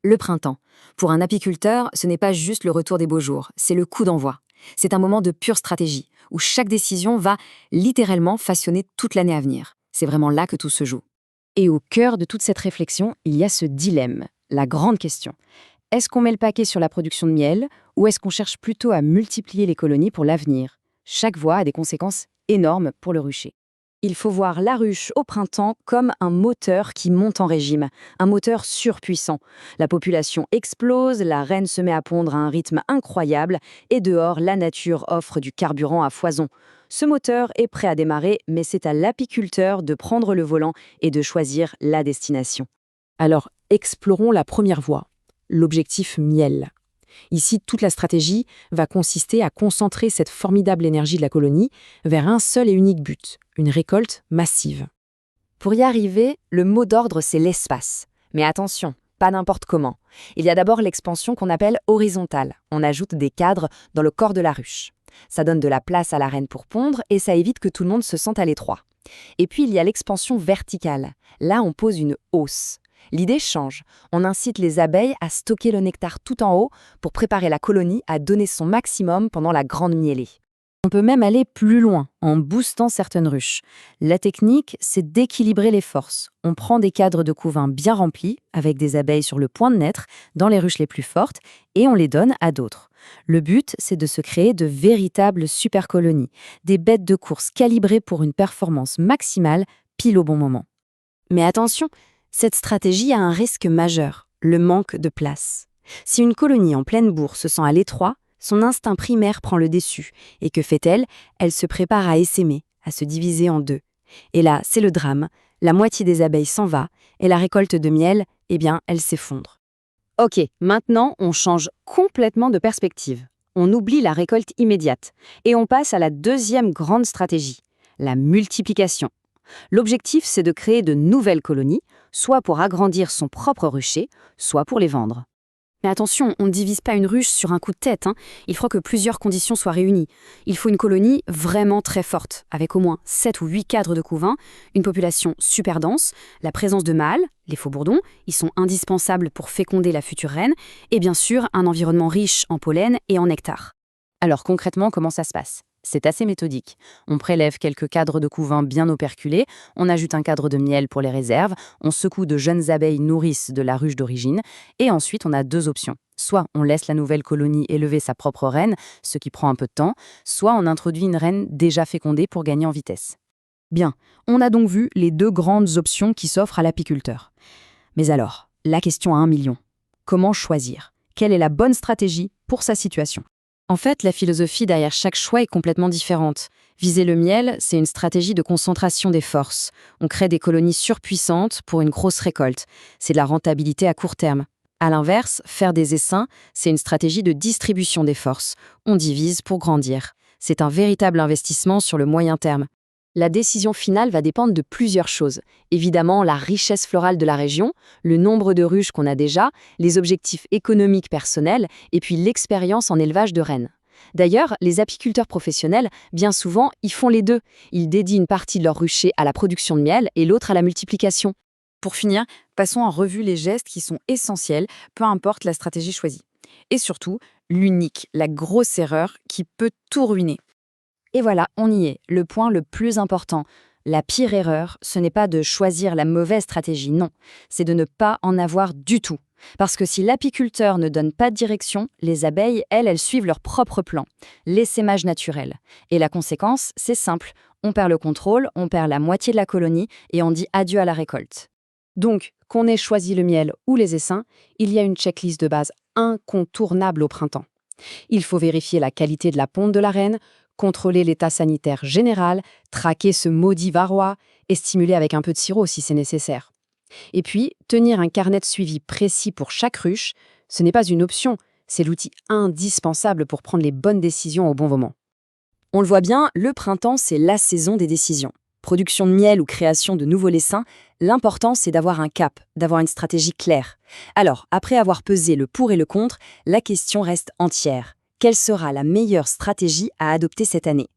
Le printemps. Pour un apiculteur, ce n'est pas juste le retour des beaux jours, c'est le coup d'envoi. C'est un moment de pure stratégie, où chaque décision va littéralement façonner toute l'année à venir. C'est vraiment là que tout se joue. Et au cœur de toute cette réflexion, il y a ce dilemme, la grande question. Est-ce qu'on met le paquet sur la production de miel, ou est-ce qu'on cherche plutôt à multiplier les colonies pour l'avenir? Chaque voie a des conséquences énormes pour le rucher. Il faut voir la ruche au printemps comme un moteur qui monte en régime, un moteur surpuissant. La population explose, la reine se met à pondre à un rythme incroyable, et dehors, la nature offre du carburant à foison. Ce moteur est prêt à démarrer, mais c'est à l'apiculteur de prendre le volant et de choisir la destination. Alors, explorons la première voie, l'objectif miel. Ici, toute la stratégie va consister à concentrer cette formidable énergie de la colonie vers un seul et unique but, une récolte massive. Pour y arriver, le mot d'ordre, c'est l'espace. Mais attention, pas n'importe comment. Il y a d'abord l'expansion qu'on appelle horizontale. On ajoute des cadres dans le corps de la ruche. Ça donne de la place à la reine pour pondre et ça évite que tout le monde se sente à l'étroit. Et puis, il y a l'expansion verticale. Là, on pose une hausse. L'idée change. On incite les abeilles à stocker le nectar tout en haut pour préparer la colonie à donner son maximum pendant la grande mielée. On peut même aller plus loin en boostant certaines ruches. La technique, c'est d'équilibrer les forces. On prend des cadres de couvain bien remplis, avec des abeilles sur le point de naître, dans les ruches les plus fortes, et on les donne à d'autres. Le but, c'est de se créer de véritables supercolonies, des bêtes de course calibrées pour une performance maximale, pile au bon moment. Mais attention, cette stratégie a un risque majeur, le manque de place. Si une colonie en pleine bourre se sent à l'étroit, son instinct primaire prend le dessus. Et que fait-elle? Elle se prépare à essaimer, à se diviser en deux. Et là, c'est le drame. La moitié des abeilles s'en va, et la récolte de miel, eh bien, elle s'effondre. Ok, maintenant, on change complètement de perspective. On oublie la récolte immédiate. Et on passe à la deuxième grande stratégie, la multiplication. L'objectif, c'est de créer de nouvelles colonies, soit pour agrandir son propre rucher, soit pour les vendre. Mais attention, on ne divise pas une ruche sur un coup de tête. Il faut que plusieurs conditions soient réunies. Il faut une colonie vraiment très forte, avec au moins 7 ou 8 cadres de couvain, une population super dense, la présence de mâles, les faux-bourdons, ils sont indispensables pour féconder la future reine, et bien sûr un environnement riche en pollen et en nectar. Alors concrètement, comment ça se passe? C'est assez méthodique. On prélève quelques cadres de couvain bien operculés, on ajoute un cadre de miel pour les réserves, on secoue de jeunes abeilles nourrices de la ruche d'origine, et ensuite on a deux options. Soit on laisse la nouvelle colonie élever sa propre reine, ce qui prend un peu de temps, soit on introduit une reine déjà fécondée pour gagner en vitesse. Bien, on a donc vu les deux grandes options qui s'offrent à l'apiculteur. Mais alors, la question à 1 million. Comment choisir? Quelle est la bonne stratégie pour sa situation? En fait, la philosophie derrière chaque choix est complètement différente. Viser le miel, c'est une stratégie de concentration des forces. On crée des colonies surpuissantes pour une grosse récolte. C'est de la rentabilité à court terme. À l'inverse, faire des essaims, c'est une stratégie de distribution des forces. On divise pour grandir. C'est un véritable investissement sur le moyen terme. La décision finale va dépendre de plusieurs choses. Évidemment, la richesse florale de la région, le nombre de ruches qu'on a déjà, les objectifs économiques personnels et puis l'expérience en élevage de rennes. D'ailleurs, les apiculteurs professionnels, bien souvent, ils font les deux. Ils dédient une partie de leur rucher à la production de miel et l'autre à la multiplication. Pour finir, passons en revue les gestes qui sont essentiels, peu importe la stratégie choisie. Et surtout, l'unique, la grosse erreur qui peut tout ruiner. Et voilà, on y est, le point le plus important. La pire erreur, ce n'est pas de choisir la mauvaise stratégie, non. C'est de ne pas en avoir du tout. Parce que si l'apiculteur ne donne pas de direction, les abeilles, elles suivent leur propre plan, l'essaimage naturel. Et la conséquence, c'est simple. On perd le contrôle, on perd la moitié de la colonie et on dit adieu à la récolte. Donc, qu'on ait choisi le miel ou les essaims, il y a une checklist de base incontournable au printemps. Il faut vérifier la qualité de la ponte de la reine, contrôler l'état sanitaire général, traquer ce maudit varroa et stimuler avec un peu de sirop si c'est nécessaire. Et puis, tenir un carnet de suivi précis pour chaque ruche, ce n'est pas une option, c'est l'outil indispensable pour prendre les bonnes décisions au bon moment. On le voit bien, le printemps, c'est la saison des décisions. Production de miel ou création de nouveaux lessins, l'important c'est d'avoir un cap, d'avoir une stratégie claire. Alors, après avoir pesé le pour et le contre, la question reste entière. Quelle sera la meilleure stratégie à adopter cette année?